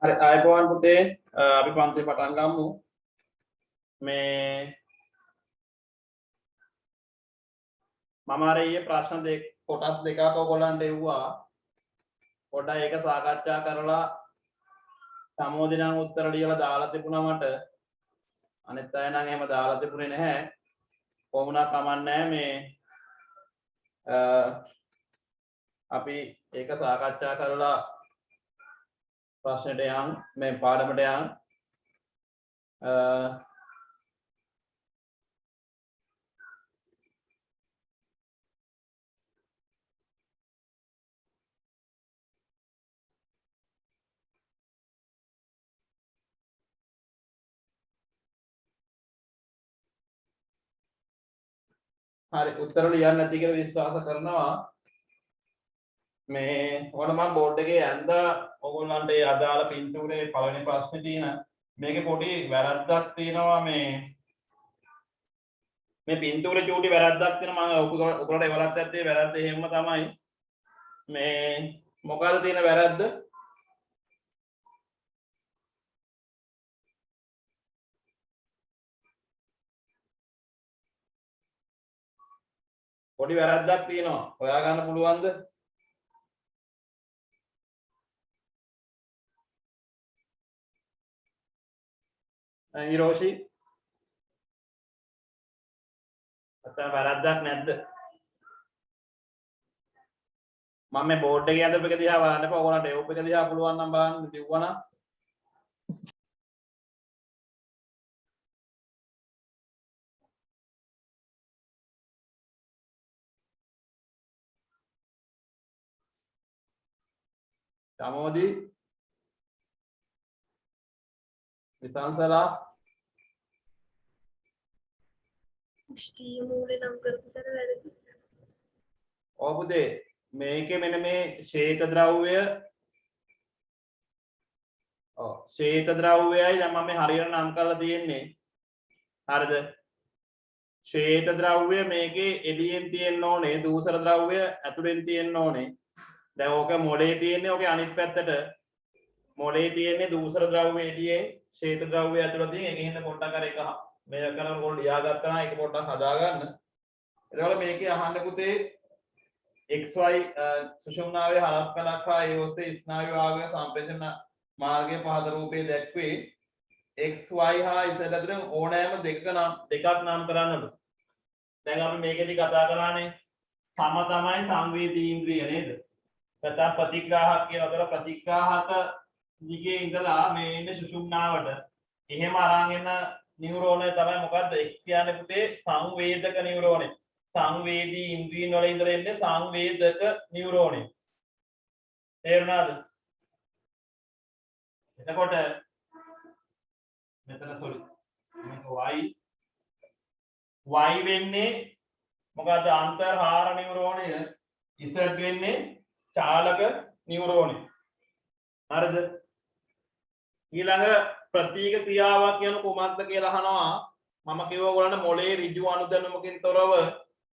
හරි ආයුබෝවන් පුතේ අපි පන්ති පටන් ගමු මේ මම අර ඊයේ ප්‍රශ්න දෙක කොටස් දෙකක් ඔයගොල්ලන්ට එව්වා පොඩ්ඩක් ඒක සාකච්ඡා කරලා සමෝදිනම් උත්තර ලියලා දාලා තිබුණා මට අනිත් අය නම් එහෙම දාලා තිබුණේ නැහැ කොහොමුණා කමන්නේ මේ අපි ඒක සාකච්ඡා කරලා ප්‍රශ්නෙට යන් මේ පාඩමට යන් හරි උත්තර ලියන්න නැති කියලා විශ්වාස කරනවා මේ ඔයාලා මම බෝඩ් එකේ ඇඳ ඔයගොල්ලන්ට ඒ අදාළ පින්තූරේ පළවෙනි ප්‍රශ්නේ තියෙන මේකේ පොඩි වැරද්දක් තියෙනවා මේ පින්තූරේ චූටි වැරද්දක් තියෙනවා මම ඔයගොල්ලන්ට එවලත් ඇත්තේ වැරද්ද එහෙම තමයි මේ මොකද්ද තියෙන වැරද්ද පොඩි වැරද්දක් තියෙනවා හොයා ගන්න පුළුවන්ද හිරෝෂි අතන වැරද්දක් නැද්ද මම මේ බෝඩ් එකේ අඳපු එක දිහා බලන්න එපා ඔයගොල්ලන්ට එවප් එක දිහා පුළුවන් නම් බලන්න දිව්වනම් සමෝදි විතාන්සලා ස්ටී මූලේ නම් කරපු තැන වැරදි. ඔව් පුතේ මේකේ මෙන්න මේ ශ්වේත ද්‍රව්‍ය ශ්වේත ද්‍රව්‍යයයි දැන් මම මේ හරියට නම් කරලා තියෙන්නේ හරිද ශ්වේත ද්‍රව්‍ය මේකේ එළියෙන් තියෙන්න ඕනේ දූෂර ද්‍රව්‍ය ඇතුලෙන් තියෙන්න ඕනේ දැන් ඕක මොලේ තියෙන්නේ ඕකේ අනිත් පැත්තට මොලේ තියෙන්නේ දූෂර ද්‍රව්‍ය එළියෙන් ශ්වේත ද්‍රව්‍ය ඇතුළතින් ඒකෙන් පොඩ්ඩක් අර එක මේ කරන ඕගොල්ලෝ ලියාගත්තා නම් ඒක පොඩ්ඩක් හදාගන්න එතකොට මේකේ අහන්න පුතේ XY සුෂුම්නාවේ හරස් කලක් හා ඒ ඔස්සේ ස්නායු වාගය සම්ප්‍රේෂණ මාර්ගයේ පහත රූපයේ දැක්වේ XY හා Z අතරින් ඕනෑම දෙකක් නම් කරන්නලු දැන් අපි මේකෙදි කතා කරානේ සම තමයි සංවේදී ඉන්ද්‍රිය නේද නැත්නම් ප්‍රතිග්‍රාහක කියන අතර ප්‍රතිග්‍රාහක දිගේ ඉඳලා මේ ඉන්නේ සුෂුම්නාවට එහෙම අරන් එන නියුරෝනේ තමයි මොකද්ද X කියන්නේ පුතේ සංවේදක නියුරෝනේ සංවේදී ඉන්ද්‍රියන් වල ඉඳලා එන්නේ සංවේදක නියුරෝනේ තේරුණාද එතකොට මෙතන සෝරි මේක y වෙන්නේ මොකද්ද අන්තර්හාර නියුරෝනය z වෙන්නේ චාලක නියුරෝනය හරිද ඊළඟ ප්‍රතීක ක්‍රියාවක් කියන කොමක්ද කියලා අහනවා මම කිව්වා ඔයගොල්ලන්ට මොලේ ඍජු අනුදැනුමකින් තොරව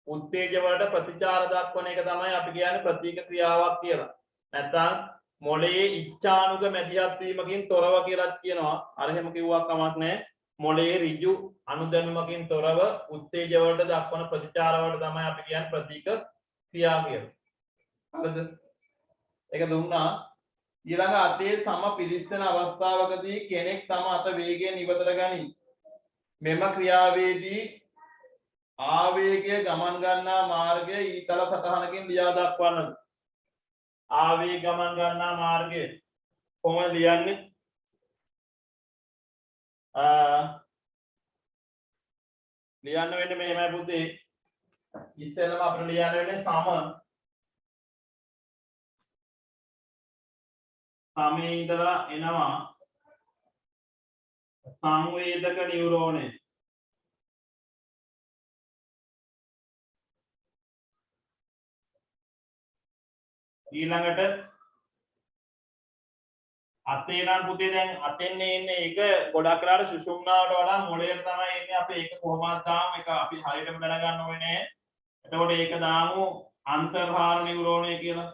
උත්තේජ වලට ප්‍රතිචාර දක්වන එක තමයි අපි කියන්නේ ප්‍රතීක ක්‍රියාවක් කියලා. නැත්නම් මොලේ ඉච්ඡානුග මැදිහත් වීමකින් තොරව කියලා කියනවා. අර එහෙම කිව්වක් කමක් නැහැ. මොලේ ඍජු අනුදැනුමකින් තොරව උත්තේජ වලට දක්වන ප්‍රතිචාර වලට තමයි අපි කියන්නේ ප්‍රතීක ක්‍රියා කියලා. හරිද? ඒක දුන්නා. ඊළඟ අතේ සම පිළිස්සන අවස්ථාවකදී කෙනෙක් තම අත වේගයෙන් ඉවතට ගනී. මෙම ක්‍රියාවේදී ආවේගය ගමන් ගන්නා මාර්ගය ඊතල සටහනකින් ලියා දක්වන්න. ආවේග ගමන් ගන්නා මාර්ගය කොහොමද ලියන්නේ? ලියන්න වෙන්නේ මෙහෙමයි පුතේ. ඉස්සෙල්ලම අපිට ලියන්න වෙන්නේ සමේ ඉඳලා එනවා සංවේදක නියුරෝනේ ඊළඟට අතේ නම් පුතේ දැන් අතෙන් එන්නේ ඒක ගොඩක් වෙලාවට සුෂුම්නාවට වඩා මොළයට තමයි එන්නේ අපි ඒක කොහොමද දාමු ඒක අපි හරියටම දැනගන්න ඕනේ එතකොට ඒක දාමු අන්තර්හාර නියුරෝනේ කියලා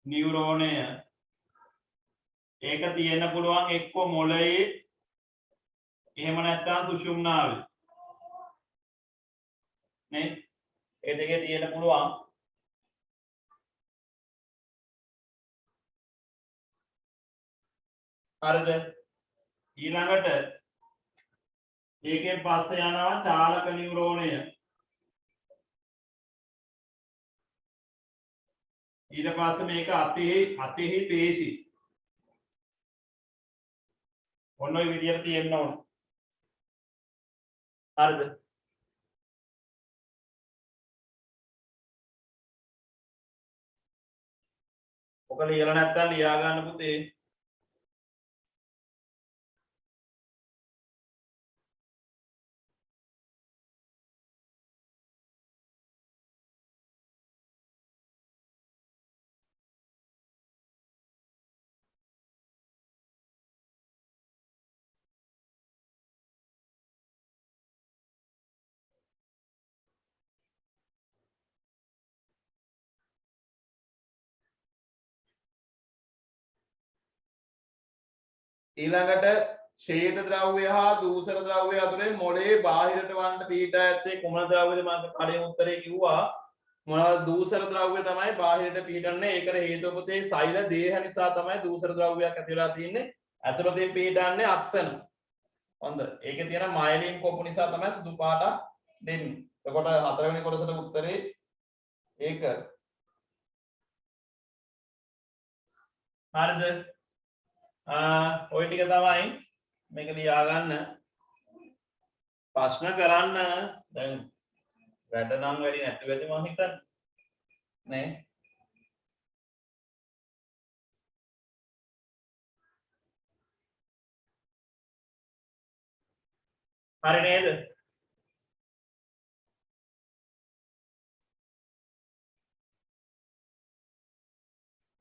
නියුරෝනය ඒක තියෙන්න පුළුවන් එක්ක මොළයේ එහෙම නැත්නම් සුෂුම්නාවේ නේ ඒ දෙකේ තියෙන්න පුළුවන් හරිද ඊළඟට ඒකෙන් පස්සේ යනවා චාලක නියුරෝනය ඊට පස්සේ මේක අතෙහි පේශි ඔන්න ඔය විදියට තියෙන්න ඕන හරිද ඔක ලියලා නැත්තම් ලියා ගන්න පුතේ ඊළඟට ශ්වේත ද්‍රව්‍ය හා දූෂර ද්‍රව්‍ය අතරින් මොළයේ බාහිරට වන්න පිහිටා ඇත්තේ කුමන ද්‍රව්‍යද මම කලින් උත්තරේ කිව්වා මොනවද දූෂර ද්‍රව්‍ය තමයි බාහිරට පිහිටන්නේ ඒකට හේතුව පුතේ සෛල දේහ නිසා තමයි දූෂර ද්‍රව්‍යයක් ඇති වෙලා තියෙන්නේ ඇතුළතින් පිහිටන්නේ අක්ෂණ හොඳ ඒකේ තියෙන මයලින් කොපු නිසා තමයි සුදු පාට දෙන්නේ එතකොට හතරවෙනි කොටසට උත්තරේ ඒක හරිද ඔය ටික තමයි මේක ලියා ගන්න ප්‍රශ්න කරන්න දැන් වැඩ නම් වැඩි නැති වෙද මම හිතන්නේ නේ හරි නේද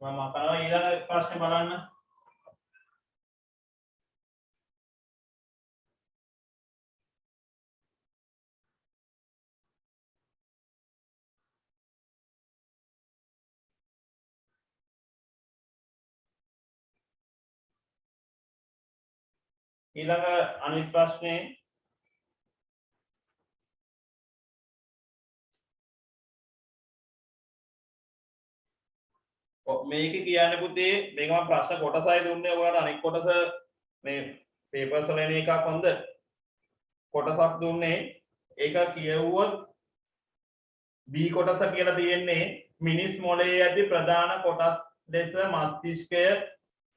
මම කරනවා ඊළඟ ප්‍රශ්නේ බලන්න ඊළඟ අනිත් ප්‍රශ්නේ මේක කියන්නේ පුතේ මේක මම ප්‍රශ්න කොටසයි දුන්නේ ඔයාලට අනිත් කොටස මේ පේපර්ස් වල එන එකක් හොඳ කොටසක් දුන්නේ ඒක කියවුවොත් B කොටස කියලා තියෙන්නේ මිනිස් මොළයේ ඇති ප්‍රධාන කොටස් ලෙස මස්තිෂ්කය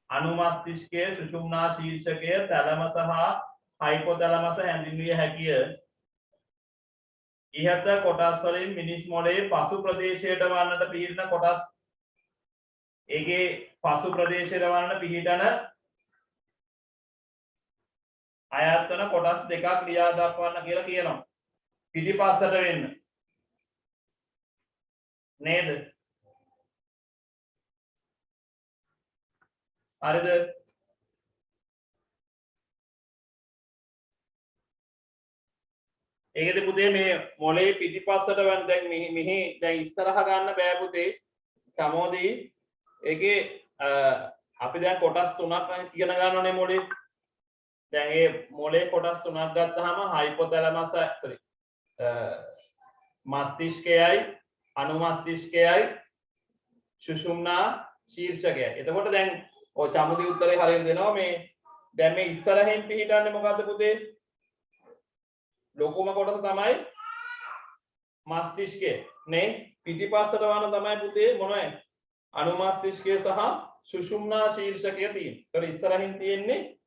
අනුමස්තිෂ්කය සුෂුම්නා ශීර්ෂකය තැලමස හා හයිපොතැලමස හැඳින්විය හැකිය ඉහත කොටස් වලින් මිනිස් මොළයේ පසු ප්‍රදේශයට වන්නට පිහිටන කොටස් ඒකේ පසු ප්‍රදේශයට වන්න පිහිටන ආයතන කොටස් දෙකක් ලියා දක්වන්න කියලා කියනවා පිටිපස්සට වෙන්න නේද හරිද ඒකද පුතේ මේ මොළේ පිටිපස්සට වෙන දැන් මෙහි දැන් ඉස්සරහ ගන්න බෑ පුතේ සමෝදී ඒකේ අපි දැන් කොටස් තුනක් ඉගෙන ගන්නනේ මොළේ දැන් මේ මොළේ කොටස් තුනක් ගත්තාම හයිපොතැලමස් මස්තිෂ්කයයි අනුමස්තිෂ්කයයි සුෂුම්නා ශීර්ෂකයයි එතකොට දැන් ඔය චමුදී උත්තරේ හරියට දෙනවා මේ දැන් මේ ඉස්සරහින් පිහිටන්නේ මොකද්ද පුතේ ලොකුම කොටස තමයි මස්තිෂ්කය නේ පිටිපස්සට වන තමයි පුතේ මොනවද අනුමස්තිෂ්කය සහ සුෂුම්නා ශීර්ෂකය තියෙන්නේ. ඒතර ඉස්සරහින් තියෙන්නේ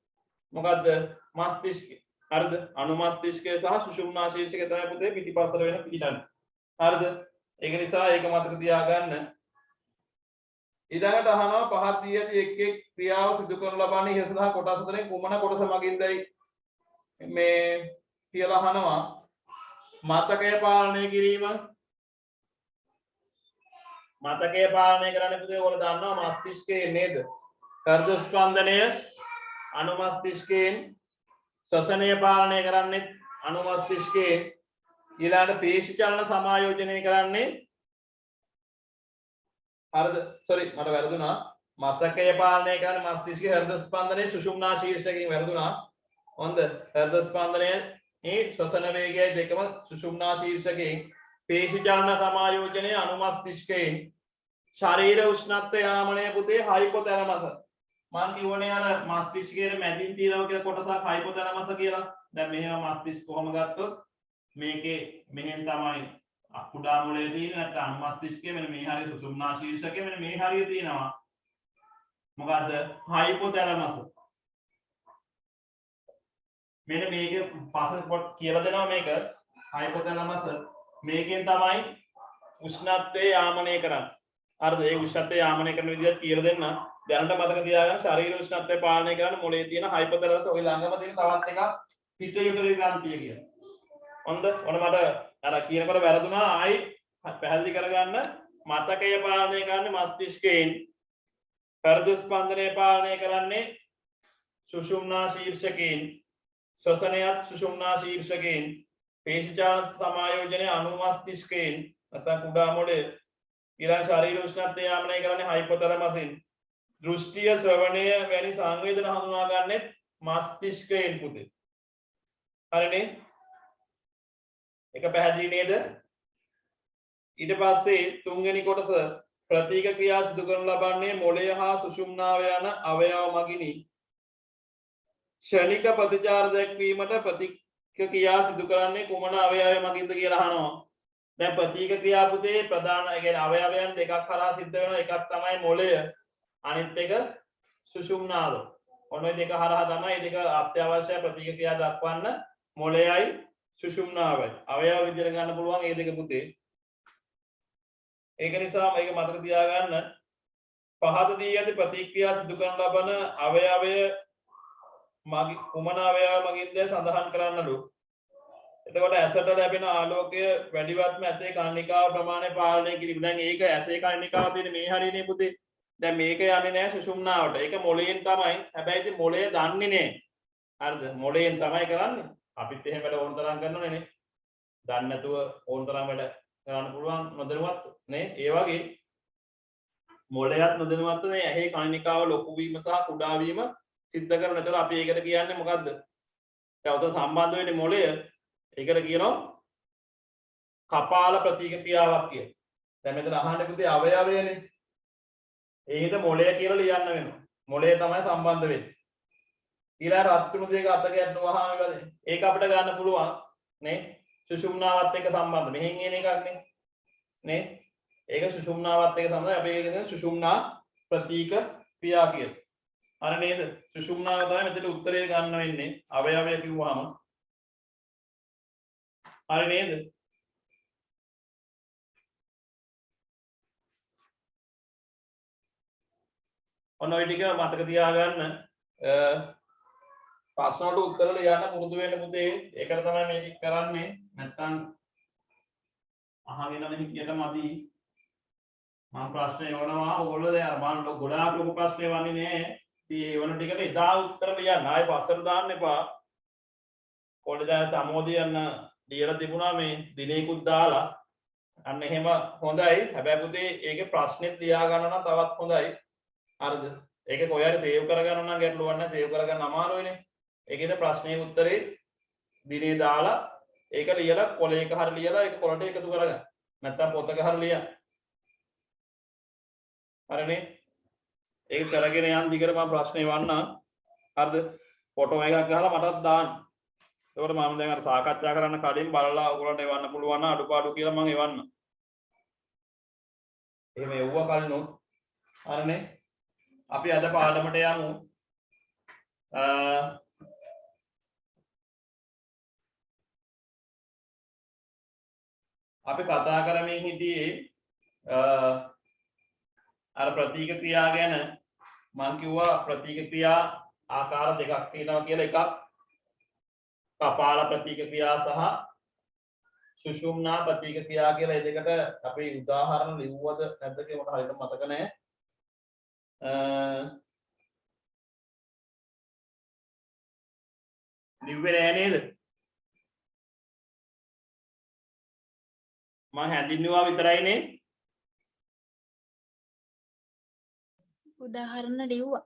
මොකද්ද මස්තිෂ්කය. හරිද? අනුමස්තිෂ්කය සහ සුෂුම්නා ශීර්ෂකය තමයි පුතේ පිටිපස්සට වෙන පිටිටන්නේ. හරිද? ඒක නිසා ඒක මතක තියාගන්න. ඊළඟට අහනවා පහත් දී ඇති එක් එක් ක්‍රියාව සිදු කරන ලබන්නේ ඉහත සහ කොටස් අතරින් කුමන කොටස මගින්දයි මේ කියලා අහනවා මතකය පාලනය කිරීම මතකය පාලනය කරන්න පුතේ ඔයාලා දන්නවා මස්තිෂ්කයේ නේද හෘද ස්පන්දනය අනුමස්තිෂ්කයෙන් ශ්වසනය පාලනය කරන්නේ අනුමස්තිෂ්කයෙන් ඊළඟට පේශි චලන සමායෝජනය කරන්නේ හරිද සෝරි මට වැරදුනා මතකය පාලනය කරන මස්තිෂ්කයේ හෘද ස්පන්දනයේ සුෂුම්නා ශීර්ෂකයෙන් වැරදුනා හොඳ හෘද ස්පන්දනයේ මේ ශ්වසන වේගයයි දෙකම සුෂුම්නා ශීර්ෂකයෙන් පේශි චලන සමායෝජනයේ අනුමස්තිෂ්කයෙන් ශරීර උෂ්ණත්ව යාමනය පුතේ හයිපොතැලමස් මම කියවනේ අර මස්තිෂ්කයේ මැදින් තියෙනවා කියලා කොටසක් හයිපොතැලමස් කියලා දැන් මෙහෙම මස්තිෂ්ක කොහම ගත්තොත් මේකේ මෙහෙන් තමයි කුඩා මොළයේ තියෙන නැත්නම් අනුමස්තිෂ්කයේ මෙන්න මේ හරිය සුසුම්නා ශීර්ෂකයේ මෙන්න මේ හරිය තියෙනවා මොකද්ද හයිපොතැලමස් මෙන්න මේක පස්සේ කියලා දෙනවා මේක හයිපොතැලමස් මේකෙන් තමයි උෂ්ණත්වය යාමනය කරන්නේ හරිද ඒ උෂ්ණත්වය යාමනය කරන විදිහට කියලා දෙන්න දැනට මතක තියාගන්න ශරීර උෂ්ණත්වය පාලනය කරන්න මොළයේ තියෙන හයිපොතැලමස් ඔය ළඟම තියෙන තවත් එකක් පිටයුටරි ග්‍රන්ථිය කියන හොඳ ඔන්න මට අර කියනකොට වැරදුනා ආයි පැහැදිලි කරගන්න මතකය පාලනය කරන්නේ මස්තිෂ්කයෙන් හෘද ස්පන්දනය පාලනය කරන්නේ සුෂුම්නා ශීර්ෂකයෙන් ශ්වසනයත් සුෂුම්නා ශීර්ෂකයෙන් පේශි චලන සමායෝජනයේ අනුමස්තිෂ්කයෙන් නැත්නම් කුඩා මොළය ඊළඟ ශරීර උෂ්ණත්වය යාමනය කරන්නේ හයිපොතැලමස්ෙන් දෘෂ්ටිය ශ්‍රවණය වැනි සංවේදන හඳුනා ගන්නෙත් මස්තිෂ්කයෙන් පුතේ හරිනේ එක පැහැදිලි නේද ඊට පස්සේ තුන්වෙනි කොටස ප්‍රතික ක්‍රියා සිදු කරනු ලබන්නේ මොළය හා සුෂුම්නාව යන අවයව මගිනි ක්ෂණික ප්‍රතිචාර දැක්වීමට ප්‍රතික ක්‍රියා සිදු කරන්නේ කුමන අවයවය මගින්ද කියලා අහනවා දැන් ප්‍රතික ක්‍රියා පුතේ ප්‍රධාන ඒ කියන්නේ අවයවයන් දෙකක් කරා සිද්ධ වෙනවා එකක් තමයි මොළය අනිත් එක සුෂුම්නාව ඔන්න ඔය දෙක හරහා තමයි මේ දෙක අත්‍යවශ්‍ය ප්‍රතික ක්‍රියා දක්වන්න මොළයයි සුෂුම්නාවයි අවයව විදිහට ගන්න පුළුවන් මේ දෙක පුතේ ඒක නිසා මේක මතක තියාගන්න පහත දී ඇති ප්‍රතික්‍රියා සිදු කරන ලබන අවයවය මගින් කුමන අවයව මගින්ද සඳහන් කරන්නලු එතකොට ඇසට ලැබෙන ආලෝකය වැඩිවත්ම ඇසේ කර්ණිකාව ප්‍රමාණය පාලනය කිරීම දැන් ඒක ඇසේ කර්ණිකාව තියෙන මේ හරියනේ පුතේ දැන් මේක යන්නේ නැහැ සුෂුම්නාවට ඒක මොළයෙන් තමයි හැබැයි ඉතින් මොළය දන්නේ නැහැ හරිද මොළයෙන් තමයි කරන්නේ අපිත් එහෙම වැඩ ඕන තරම් කරනවනේ නේ දන්නේ නැතුව ඕන තරම් වැඩ කරන්න පුළුවන් නොදැනුවත් නේ ඒ වගේ මොළයත් නොදැනුවත්ව මේ ඇහි කර්ණිකාව ලොකු වීම සහ කුඩා වීම සිද්ධ කරන. ඒතර අපි ඒකට කියන්නේ මොකද්ද? දැන් උතන සම්බන්ධ වෙන්නේ මොළය. ඒකට කියනවා කපාල ප්‍රතික්‍රියාවක් කියලා. දැන් මෙතන අහන්න පුතේ අවයවයනේ. ඒ හිත මොළය කියලා ලියන්න වෙනවා. මොළය තමයි සම්බන්ධ වෙන්නේ. ඊළඟ රත්තුණු දෙක අත ගැටුවාම ඉවරයි. ඒක අපිට ගන්න පුළුවන් නේ. සුෂුම්නාවත් එක්ක සම්බන්ධ. මෙහෙන් එන එකක් නේ. ඒක සුෂුම්නාවත් එක්ක සම්බන්ධයි. අපි ඒක කියන්නේ සුෂුම්නා ප්‍රතික ක්‍රියා කියලා. හරි නේද? සුෂුම්නාව තමයි මෙතන උත්තරේ ගන්න වෙන්නේ. අවයවය කිව්වහම. හරි නේද? ඔන්න ඔය ටික මතක තියාගන්න. ප්‍රශ්න වලට උත්තර ලියන්න පුරුදු වෙන්න පුතේ. ඒකට තමයි මේක කරන්නේ. නැත්තම් අහගෙන මෙහි කියන මදි. මම ප්‍රශ්න එවනවා. ඕගොල්ලෝ දැන් මම ගොඩාක් ලොකු ප්‍රශ්න එවන්නේ නෑ. ඉතින් ඒ වන ටිකට එදා උත්තර ලියන්න. ආයෙ පස්සට දාන්න එපා. ඕනේ දැන් සමෝධිය යන ලියලා තිබුණා මේ දිනේකුත් දාලා. අන්න එහෙම හොඳයි. හැබැයි පුතේ ඒකේ ප්‍රශ්නෙත් ලියා ගන්න නම් තවත් හොඳයි. හරිද? ඒක කොහේ හරි සේව් කරගන්න නම් ගැටලුවක් නැහැ. සේව් කරගන්න අමාරුයිනේ. ඒකේද ප්‍රශ්නේ උත්තරේ දිනේ දාලා ඒක ලියලා කොලයක හරි ලියලා ඒක කොලට එකතු කරගන්න. නැත්තම් පොතක හරි ලියන්න. හරිනේ? ඒක කරගෙන යන් දිගට මම ප්‍රශ්නේ වන්නම්. හරිද? ෆොටෝ එකක් ගහලා මටත් දාන්න. ඒකට මම දැන් අර සාකච්ඡා කරන්න කලින් බලලා ඔයගොල්ලන්ට එවන්න පුළුවන් නම් අඩුපාඩු කියලා මම එවන්න. එහෙම එව්වා කලිනුත්. හරිනේ? අපි අද පාඩමට යමු. අපි කතා කරමින් හිටියේ අර ප්‍රතික ක්‍රියා ගැන. මම කිව්වා ප්‍රතික ක්‍රියා ආකාර දෙකක් තියෙනවා කියලා. එකක් කපාල ප්‍රතික ක්‍රියා සහ සුෂුම්නා ප්‍රතික ක්‍රියා කියලා. මේ දෙකට අපි උදාහරණ ලිව්වද නැද්ද කියලා මට හරියට මතක නැහැ. ලිව්වේ නෑ නේද? මම හැඳින්නුවා විතරයිනේ. උදාහරණ ලිව්වා.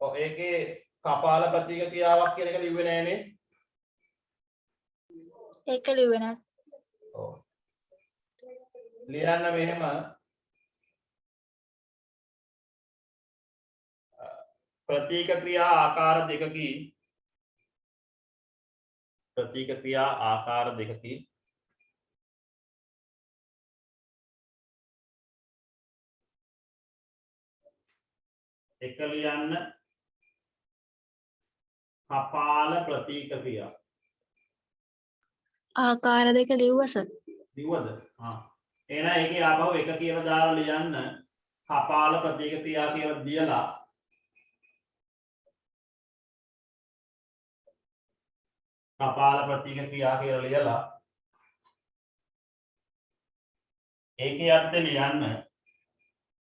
ඔව් ඒකේ කපාල ප්‍රතික ක්‍රියාවක් කියන එක ලිව්වේ නෑනේ. ඒක ලිව්වේ නැහැ. ඔව්. ලියන්න මෙහෙම प्रतीक क्रिया आकार දෙකකි प्रतीक क्रिया आकार දෙකකි එක ලියන්න කපාල ප්‍රतीक क्रिया ආකාර දෙක ලිව්වා සර්. ලිව්වද එහෙනම් ඒකේ ආපහු එක කියලා දාලා ලියන්න කපාල ප්‍රतीक क्रिया කියලා දීලා කපාල ප්‍රतीक क्रिया කියලා ලියලා ඒකේ අර්ථය ලියන්න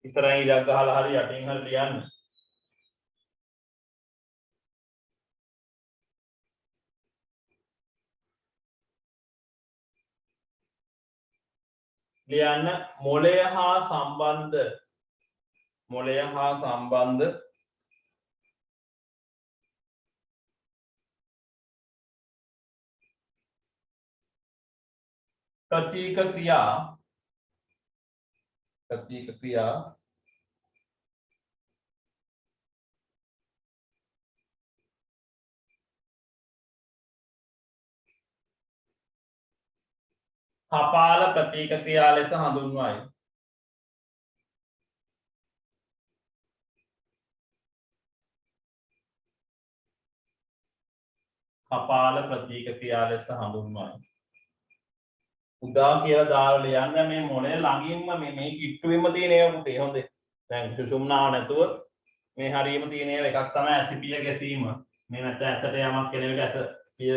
ඉස්සරහින් ඉරක් ගහලා හරි යටින් හරි ලියන්න ලියන්න මොළය හා සම්බන්ධ प्रतीक क्रिया කපාල ප්‍රतीक ක්‍රියා ලෙස හඳුන්වයි. කපාල ප්‍රतीक ක්‍රියා ලෙස හඳුන්වයි. උදා කියලා දාලා ලියන්න මේ මොළය ළඟින්ම මේ කිට්ටුවෙම තියෙන ඒවා පුතේ හොඳේ. දැන් සුසුම්නාව නැතුව මේ හරියම තියෙන ඒවා එකක් තමයි ඇසිපිය ගැසීම. මේ නැත්නම් ඇසට යමක් කෙන විට ඇස පිය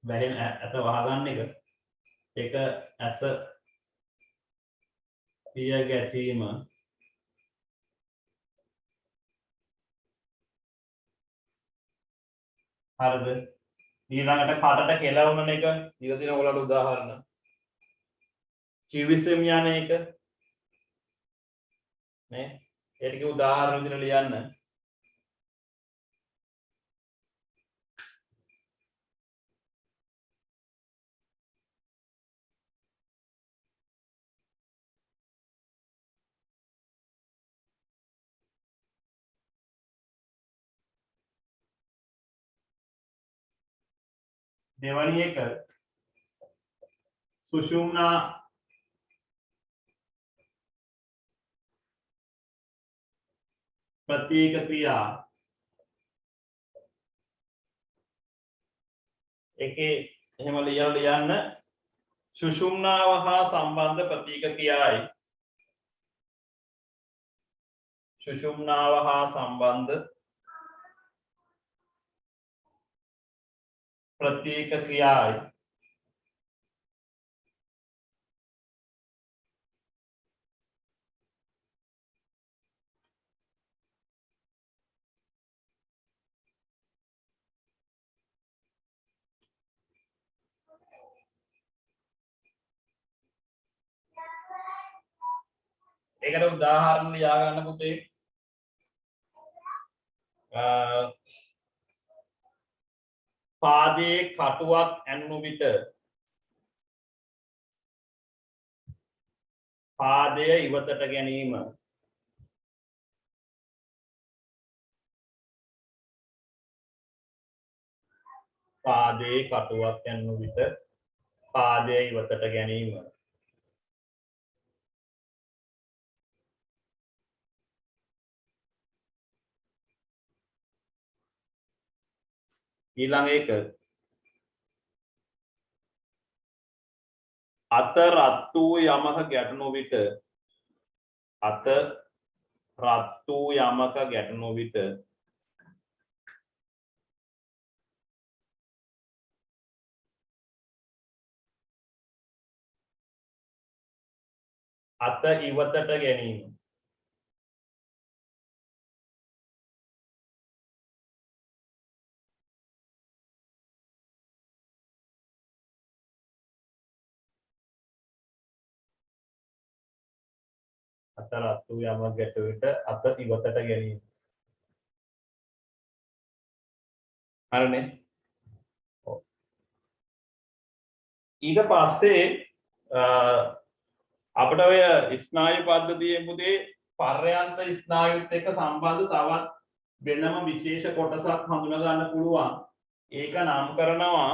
වැහෙන ඇස වහගන්න එක. ඒක ඇස පිය ගැසීම. හරිද? ඊළඟට කටට කෙලවුන එක ඊළ දින ඔයාලට උදාහරණ. කිවිසෙම් යන එක නේ ඒකේ උදාහරණ විදිහට ලියන්න. දෙවැනි එක සුෂුම්නා प्रतीक क्रिया ඒකේ එහෙම ලියන්න සුෂුම්නාව හා සම්බන්ධ ප්‍රतीक ක්‍රියායි. සුෂුම්නාව හා සම්බන්ධ प्रतीक क्रियाයි. ඒකට උදාහරණ ලියා ගන්න පුතේ. පාදයේ කටුවක් ඇනුණු විට පාදය ඉවතට ගැනීම. පාදයේ කටුවක් ඇනුණු විට පාදය ඉවතට ගැනීම. ඊළඟ එක අත රත් වූ යමක ගැටුණු විට අත රත් වූ යමක ගැටුණු විට අත ඉවතට ගැනීම. අත රත්තු යම ගැටුවට අත ඉවතට ගැනීම. හරිනේ. ඔව්. ඊට පස්සේ අපිට ඔය ස්නායු පද්ධතියේ පුතේ පර්යන්ත ස්නායුත් එක්ක සම්බන්ධ තවත් වෙනම විශේෂ කොටසක් හඳුනා ගන්න පුළුවන්. ඒක නම් කරනවා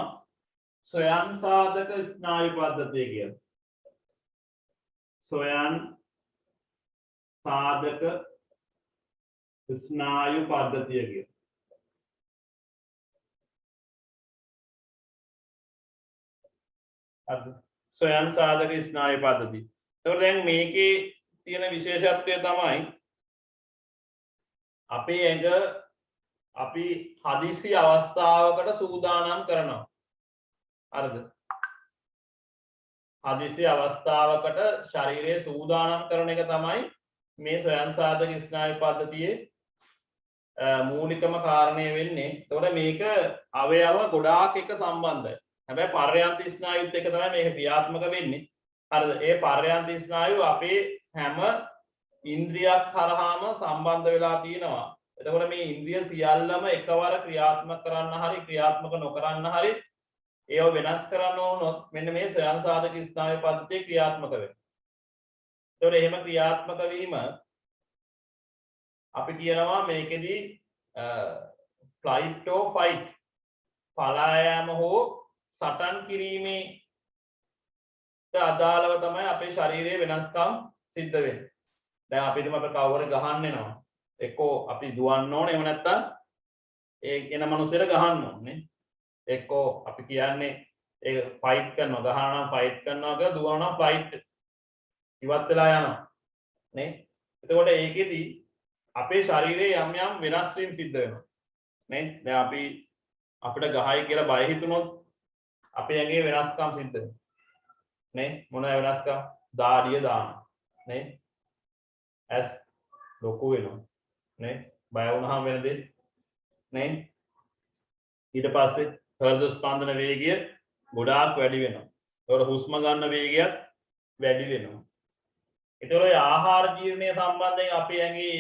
ස්වයං සාධක ස්නායු පද්ධතිය කියලා. ස්වයං සාධක ස්නායු පද්ධතිය කියලා. ස්වයං සාධක ස්නායු පද්ධතිය. එතකොට දැන් මේකේ තියෙන විශේෂත්වය තමයි අපේ ඇඟ අපි හදිසි අවස්ථාවකට සූදානම් කරනවා. හරිද? හදිසි අවස්ථාවකට ශරීරය සූදානම් කරන එක තමයි මේ ස්වයං සාධක ස්නායු පද්ධතියේ මූලිකම කාරණය වෙන්නේ. එතකොට මේක අවයව ගොඩාක් එක්ක සම්බන්ධයි. හැබැයි පර්යන්ත ස්නායුත් එක්ක තමයි මේක ක්‍රියාත්මක වෙන්නේ. හරිද? ඒ පර්යන්ත ස්නායු අපේ හැම ඉන්ද්‍රියක් හරහාම සම්බන්ධ වෙලා තියෙනවා. එතකොට මේ ඉන්ද්‍රිය සියල්ලම එකවර ක්‍රියාත්මක කරන්න හරි ක්‍රියාත්මක නොකරන්න හරි ඒව වෙනස් කරන්න ඕනොත් මෙන්න මේ ස්වයං සාධක ස්නායු පද්ධතිය ක්‍රියාත්මක වෙනවා. එතකොට එහෙම ක්‍රියාත්මක වීම අපි කියනවා මේකෙදි flight or fight පලා යාම හෝ සටන් කිරීමේ අදාළව තමයි අපේ ශරීරයේ වෙනස්කම් සිද්ධ වෙන්නේ. දැන් අපි හිතමු අපේ කවුරු ගහන්න එනවා. එක්කෝ අපි දුවන්න ඕනේ එහෙම නැත්නම් ඒ එන මනුස්සයට ගහන්න ඕනේ. එක්කෝ අපි කියන්නේ ඒක ෆයිට් කරනවා ගහනවා නම් ෆයිට් කරනවා කියලා දුවනවා නම් ෆයිට් ඉවත් වෙලා යනවා නේ. එතකොට ඒකෙදි අපේ ශරීරයේ යම් යම් වෙනස් වීම් සිද්ධ වෙනවා නේ. දැන් අපිට ගහයි කියලා බය හිතුනොත් අපේ ඇඟේ වෙනස්කම් සිද්ධ වෙනවා නේ. මොන වෙනස්කම්? දාඩිය දානවා නේ. ඇස් ලොකු වෙනවා නේ. බය වුණාම වෙන දේ නේ. ඊට පස්සේ හෘද ස්පන්දන වේගය ගොඩාක් වැඩි වෙනවා. ඒතකොට හුස්ම ගන්න වේගයත් වැඩි වෙනවා. ඒතකොට ආහාර ජීර්ණය සම්බන්ධයෙන් අපේ ඇඟේ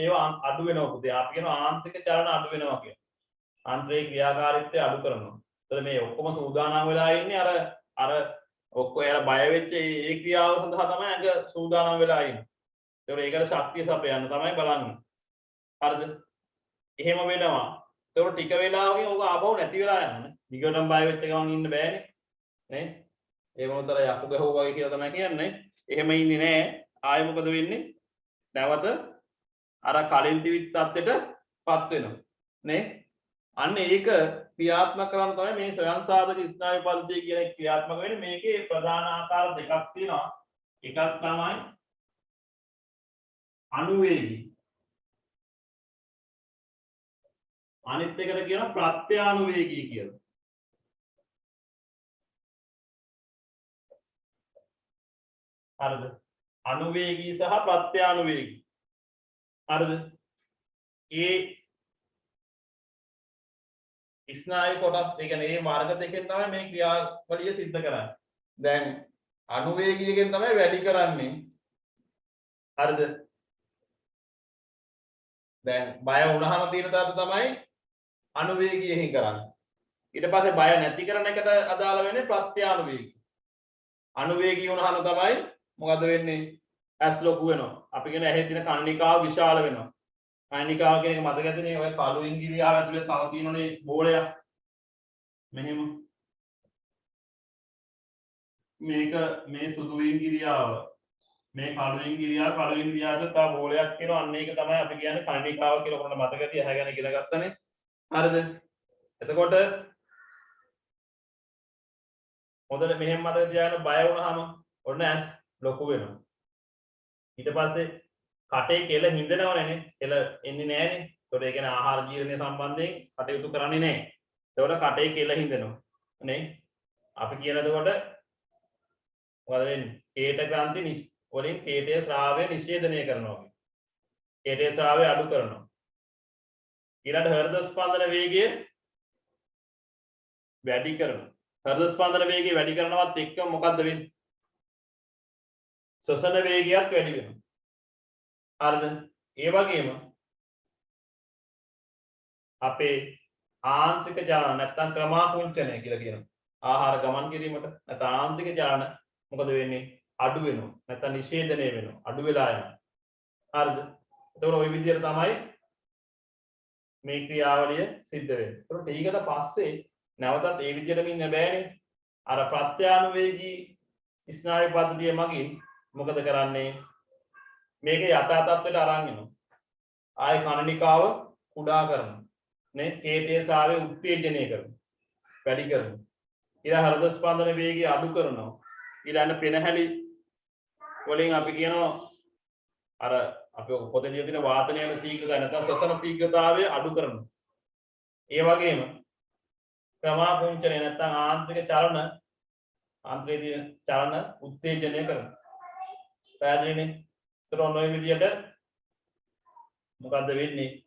ඒව අඩු වෙනවා පුතේ. අපි කියනවා ආන්ත්‍රික චලන අඩු වෙනවා කියලා. ආන්ත්‍රික ක්‍රියාකාරීත්වය අඩු කරනවා. ඒතකොට මේ ඔක්කොම සූදානම් වෙලා ඉන්නේ අර ඔක්කොම එයාලා බය වෙච්ච ඒ ක්‍රියාව සඳහා තමයි ඇඟ සූදානම් වෙලා ඉන්නේ. ඒතකොට ඒකට ශක්තිය සපයන්න තමයි බලන්නේ. හරිද? එහෙම වෙනවා. ඒතකොට ටික වෙලාවකින් ඕක ආපහු නැති වෙලා යනවා. දිගටම බය වෙච්ච ගමන් ඉන්න බෑනේ. නේ? ඒ මොනතර යකු ගහුවා වගේ කියලා තමයි කියන්නේ. එහෙම ඉන්නේ නෑ. ආයෙ මොකද වෙන්නේ? නැවත අර කලින් තිබිච්ච තත්ත්වෙටපත් වෙනවා. නේ? අන්න ඒක ක්‍රියාත්මක කරන තමයි මේ ස්වයං සාධක ස්නායු පද්ධතිය කියන එක ක්‍රියාත්මක වෙන්නේ. මේකේ ප්‍රධාන ආකාර දෙකක් තියෙනවා. එකක් තමයි අනුවේගී. අනිත් එකට කියනවා ප්‍රත්‍යානුවේගී කියලා. හරිද? අනුවේගී සහ ප්‍රත්‍යානුවේගී. හරිද? ඒ ස්නායු කොටස් ඒ කියන්නේ මේ මාර්ග දෙකෙන් තමයි මේ ක්‍රියාවලිය සිද්ධ කරන්නේ. දැන් අනුවේගීයෙන් තමයි වැඩි කරන්නේ. හරිද? දැන් බය වුණාම තියෙන තාත තමයි අනුවේගීයෙන් කරන්නේ. ඊට පස්සේ බය නැති කරන එකට අදාළ වෙන්නේ ප්‍රත්‍යානුවේගී. අනුවේගී වුණාම තමයි මොකද වෙන්නේ? ඇස් ලොකු වෙනවා. අපි කියන ඇහි තියෙන කන්නිකාව විශාල වෙනවා. කන්නිකාව කියන එක මතක ඇතිනේ ඔය කළු ඉංගිරියාව ඇතුලේ තව තියෙනනේ බෝලයක්. මෙහෙම මේක මේ සුදු ඉංගිරියාව මේ කළු ඉංගිරියාව තව බෝලයක් කියනවා. අන්න ඒක තමයි අපි කියන්නේ කන්නිකාව කියලා. කොහොමද මතක ඇති ඇහැ ගැන ඉගෙන ගත්තනේ. හරිද? එතකොට හොඳට මෙහෙම මතක තියාගන්න බය වුණාම ඔන්න ඇස් ලොකු වෙනවා. ඊට පස්සේ කටේ කෙල හින්දනවනේ. කෙල එන්නේ නැහනේ. ඒතකොට ඒ කියන්නේ ආහාර ජීර්ණය සම්බන්ධයෙන් කටයුතු කරන්නේ නැහැ. ඒතකොට කටේ කෙල හින්දනවා. නේ? අපි කියන එතකොට මොකද වෙන්නේ? කේට ග්‍රන්ථි වලින් කේටයේ ශ්‍රාවය නිෂේධනය කරනවා. කේටයේ ශ්‍රාවය අඩු කරනවා. ඊළඟ හෘද ස්පන්දන වේගය වැඩි කරනවා. හෘද ස්පන්දන වේගය වැඩි කරනවත් එක්ක මොකද්ද වෙන්නේ? ශ්වසන වේගයත් වැඩි වෙනවා. හරිද? ඒ වගේම අපේ ආන්ත්‍රික ජාන නැත්නම් ක්‍රමාකුංචනය කියලා කියනවා. ආහාර ගමන් කිරීමට නැත්නම් ආන්ත්‍රික ජාන මොකද වෙන්නේ? අඩු වෙනවා. නැත්නම් නිෂේධනය වෙනවා. අඩු වෙලා යනවා. හරිද? එතකොට ওই විදිහට තමයි මේ ක්‍රියාවලිය සිද්ධ වෙන්නේ. එතකොට ඊකට පස්සේ නැවතත් ඒ විදිහටම ඉන්න බෑනේ. අර ප්‍රත්‍යානුවේගී ස්නායු පද්ධතිය මගින් මොකද කරන්නේ? මේක යථා තත්ත්වයට අරන් එනවා. ආයේ කණනිකාව කුඩා කරනවා. නේ කේතේසාවේ උත්තේජනය කරනවා. වැඩි කරනවා. ඊළඟ හෘද ස්පන්දන වේගය අඩු කරනවා. ඊළඟ පෙනහැලි වලින් අපි කියනවා අර අපි පොතේ තියෙන වාතනය යන ශීඝ්‍රතාවය නැත්නම් ශ්වසන ශීඝ්‍රතාවය අඩු කරනවා. ඒ වගේම ක්‍රමාකුංචනය නැත්නම් ආන්ත්‍රික චලන උත්තේජනය කරනවා. පැහැදිලිනේ? ඒතර ඔන්න ඔය විදිහට මොකද්ද වෙන්නේ?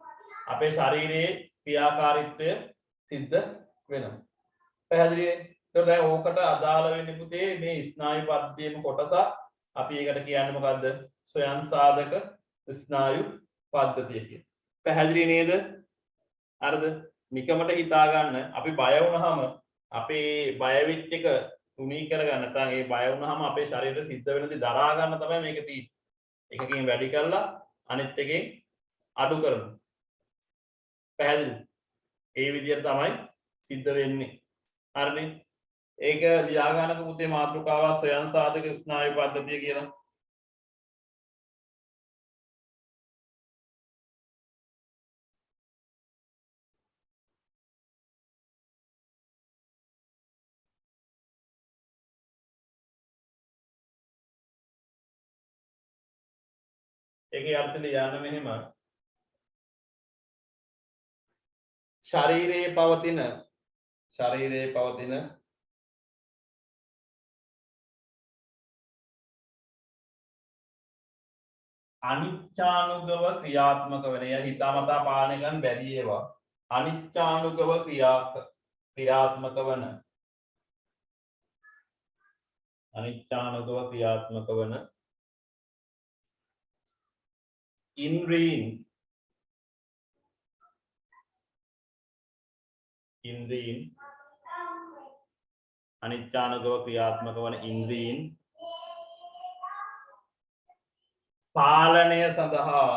අපේ ශරීරයේ ක්‍රියාකාරීත්වය සිද්ධ වෙනවා. පැහැදිලිනේ? ඒතර දැන් ඕකට අදාළ වෙන්නේ පුතේ මේ ස්නායු පද්ධතියේම කොටසක්. අපි ඒකට කියන්නේ මොකද්ද? ස්වයං සාධක ස්නායු පද්ධතිය කියලා. පැහැදිලි නේද? හරිද? නිකමට හිතා ගන්න අපි බය වුණාම අපේ බය වෙච්ච එක තුනී කරගන්න නැත්නම් ඒ බය වුණාම අපේ ශරීරෙ සිද්ධ වෙන දේ දරා ගන්න තමයි මේක තියෙන්නේ. එකකින් වැඩි කරලා අනිත් එකෙන් අඩු කරනවා. පැහැදිලි? ඒ විදිහට තමයි සිද්ධ වෙන්නේ. හරිනේ? ඒක ලියා ගන්නක පුතේ මාතෘකාව ස්වයං සාධක ස්නායු පද්ධතිය කියලා. ඒකේ අර්ථය ලියන්න මෙහෙම. ශරීරයේ පවතින අනිච්ඡානුගව ක්‍රියාත්මක වෙන ය හිතාමතා පාලනය කරන්න බැරි ඒවා අනිච්ඡානුගව ක්‍රියාත්මක වන ඉන්ද්‍රීන් අනිච්ඡානුගව ක්‍රියාත්මක වන ඉන්ද්‍රීන් පාලනය සඳහා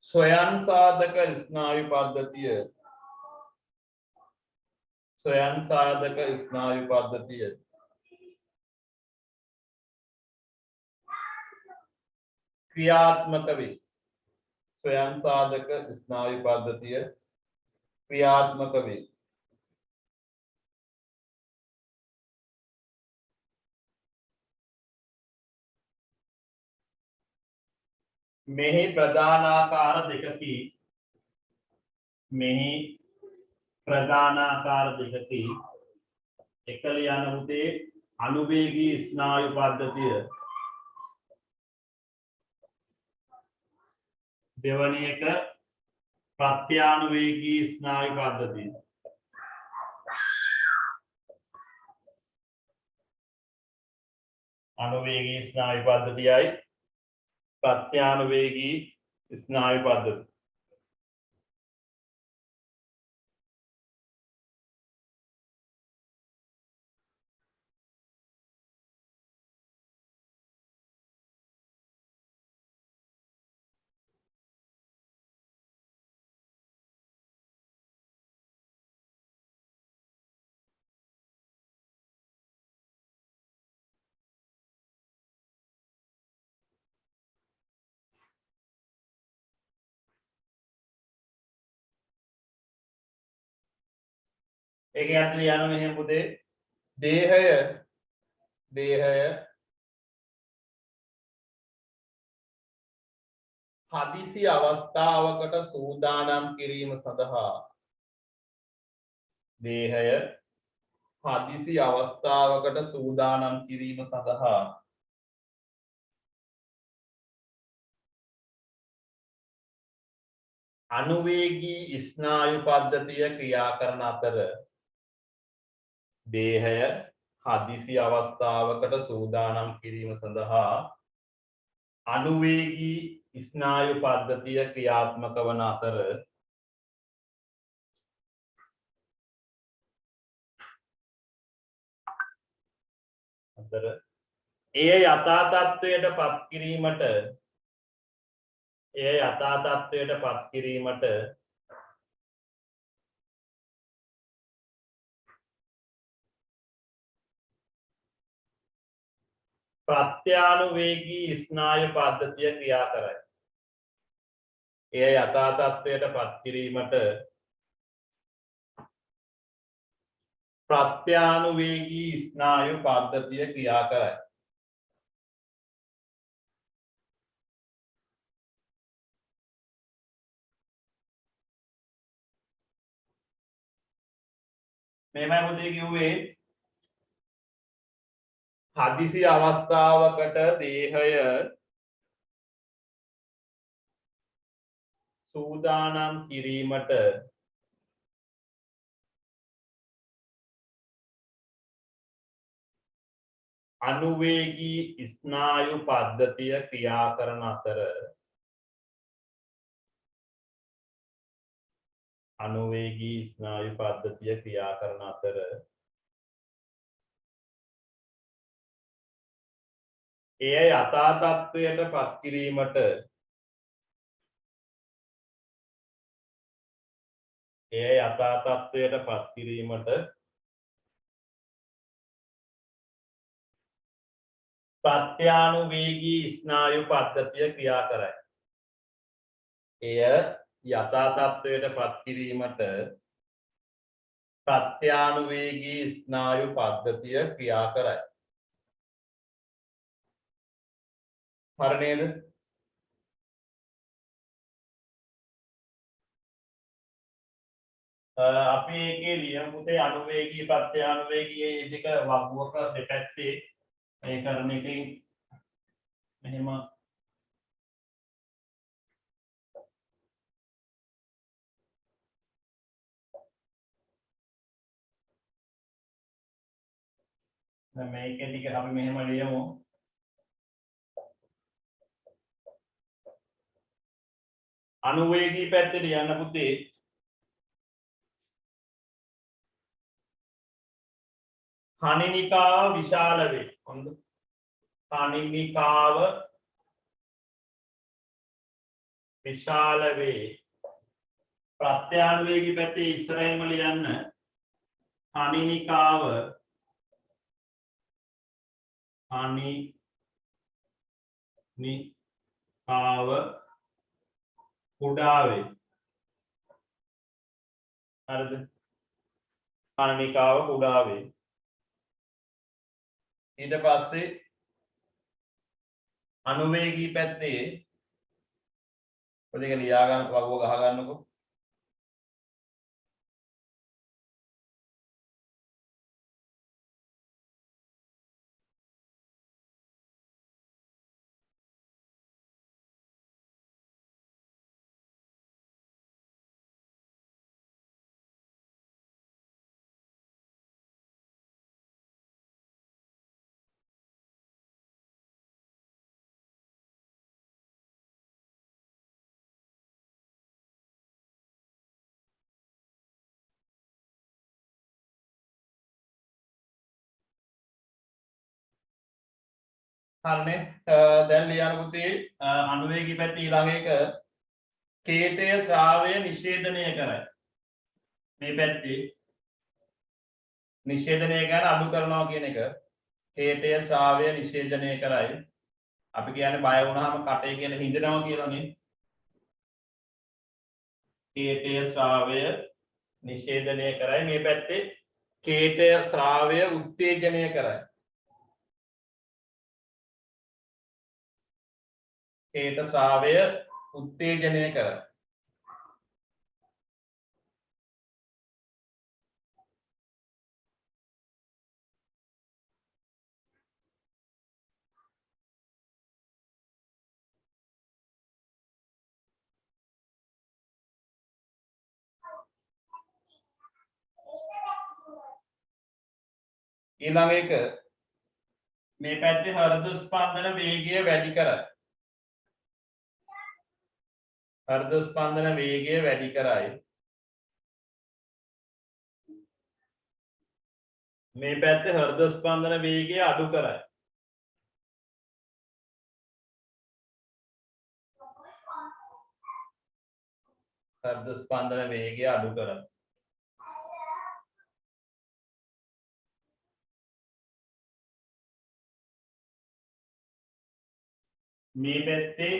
ස්වයං සාධක ස්නායු පද්ධතිය ක්‍රියාත්මක වේ. ස්වයං සාධක ස්නායු පද්ධතිය ක්‍රියාත්මක වේ. මෙහි ප්‍රධානාකාර දෙකකි එකල යන උතේ අනුවේගී ස්නායු පද්ධතිය දෙවැනි එක ප්‍රත්‍යානුවේගී ස්නායු පද්ධතිය. අනුවේගී ස්නායු පද්ධතියයි ප්‍රත්‍යානුවේගී ස්නායු පද්ධතිය. ඒකේ අර්ථය ලියන්න මෙහෙම පුතේ දේහය හදිසි අවස්ථාවකට සූදානම් කිරීම සඳහා අනුවේගී ස්නායු පද්ධතිය ක්‍රියා කරන අතර දේහය හදිසි අවස්ථාවකට සූදානම් කිරීම සඳහා අනුවේගී ස්නායු පද්ධතිය ක්‍රියාත්මක වන අතර එය යථා තත්ත්වයට පත් කිරීමට ප්‍රත්‍යානුවේගී ස්නායු පද්ධතිය ක්‍රියා කරයි. එය යථා තත්ත්වයට පත් කිරීමට ප්‍රත්‍යානුවේගී ස්නායු පද්ධතිය ක්‍රියා කරයි. මේමයි මුදේ කිව්වේ හදිසි අවස්ථාවකට දේහය සූදානම් කිරීමට අනුවේගී ස්නායු පද්ධතිය ක්‍රියා කරන අතර එය යථා තත්ත්වයට පත් කිරීමට ප්‍රත්‍යානුවේගී ස්නායු පද්ධතිය ක්‍රියා කරයි. එය යථා තත්ත්වයට පත් කිරීමට ප්‍රත්‍යානුවේගී ස්නායු පද්ධතිය ක්‍රියා කරයි. හරි නේද? අපි ඒකේ ලියමු පුතේ අනුවේගී ප්‍රත්‍යානුවේගී මේ දෙක වගුවක දෙපැත්තේ මේ කරන එකෙන් මෙහෙම දැන් මේකේ ටික අපි මෙහෙම ලියමු. අනුවේගී පැත්තේ ලියන්න පුතේ කණිනිකාව විශාල වේ. හොඳ. කණිනිකාව විශාල වේ. ප්‍රත්‍යානුවේගී පැත්තේ ඉස්සරහින්ම ලියන්න කණිනිකාව කුඩා වේ. හරිද? කණිනිකාව කුඩා වේ. ඊට පස්සේ අනුවේගී පැත්තේ ඔය දෙක ලියා ගන්න වගුව ගහ ගන්නකො. හරිනේ. දැන් ලියන්න පුතේ අනුවේගී පැත්තේ ඊළඟ එක කේතය ශ්‍රාවය නිෂේධනය කරයි. මේ පැත්තේ නිෂේධනය කියන්නේ අඩු කරනවා කියන එක. කේතය ශ්‍රාවය නිෂේධනය කරයි. අපි කියන්නේ බය වුණාම කටේ කියන හිඳනවා කියලානේ. කේතය ශ්‍රාවය නිෂේධනය කරයි. මේ පැත්තේ කේතය ශ්‍රාවය උත්තේජනය කරයි. කේත ශ්‍රාවය උත්තේජනය කරයි. ඊළඟ එක මේ පැත්තේ හෘද ස්පන්දන වේගය වැඩි කරයි. හෘද ස්පන්දන වේගය වැඩි කරයි. මේ පැත්තේ හෘද ස්පන්දන වේගය අඩු කරයි. හෘද ස්පන්දන වේගය අඩු කරයි. මේ පැත්තේ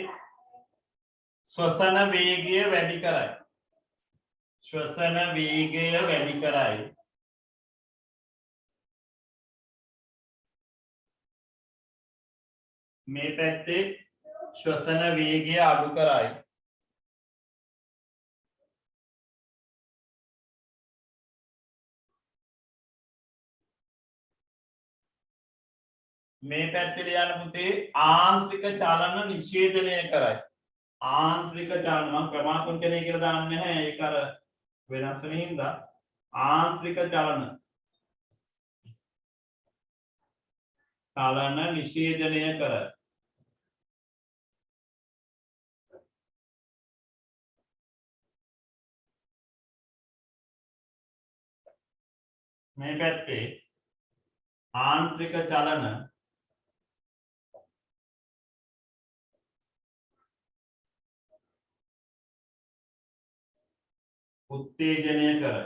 ශ්වසන වේගය වැඩි කරයි. ශ්වසන වේගය වැඩි කරයි. මේ පැත්තේ ශ්වසන වේගය අඩු කරයි. මේ පැත්තේ යන පුතේ ආන්ත්‍රික චලන නිෂේධනය කරයි. ආන්ත්‍රික චලන මම ක්‍රමාංකණය කියලා දාන්නේ නැහැ ඒක අර වෙනස් වෙන හින්දා ආන්ත්‍රික චලන නිෂේධනය කරයි. මේ පැත්තේ ආන්ත්‍රික චලන උත්තේජනය කරයි.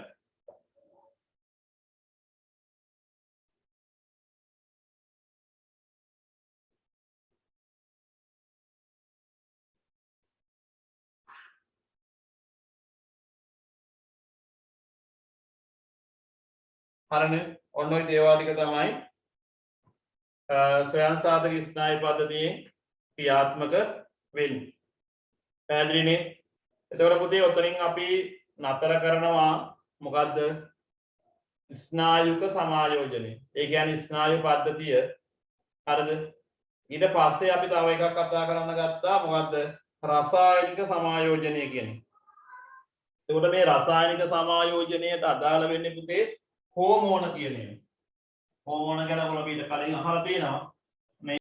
හරිනේ ඔන්න ඔය දේවල් ටික තමයි ස්වයං සාධක ස්නායු පද්ධතියේ ක්‍රියාත්මක වෙන්නේ. පැහැදිලිනේ? එතකොට පුතේ ඔතනින් අපි නතර කරනවා මොකද්ද? ස්නායුක සමායෝජනය. ඒ කියන්නේ ස්නායු පද්ධතිය. හරිද? ඊට පස්සේ අපි තව එකක් කතා කරන්න ගත්තා මොකද්ද? රසායනික සමායෝජනය කියන්නේ. එතකොට මේ රසායනික සමායෝජනයට අදාළ වෙන්නේ පුතේ හෝමෝන කියන එක. හෝමෝන ගැන ඔයගොල්ලෝ ඊට කලින් අහලා තියෙනවා.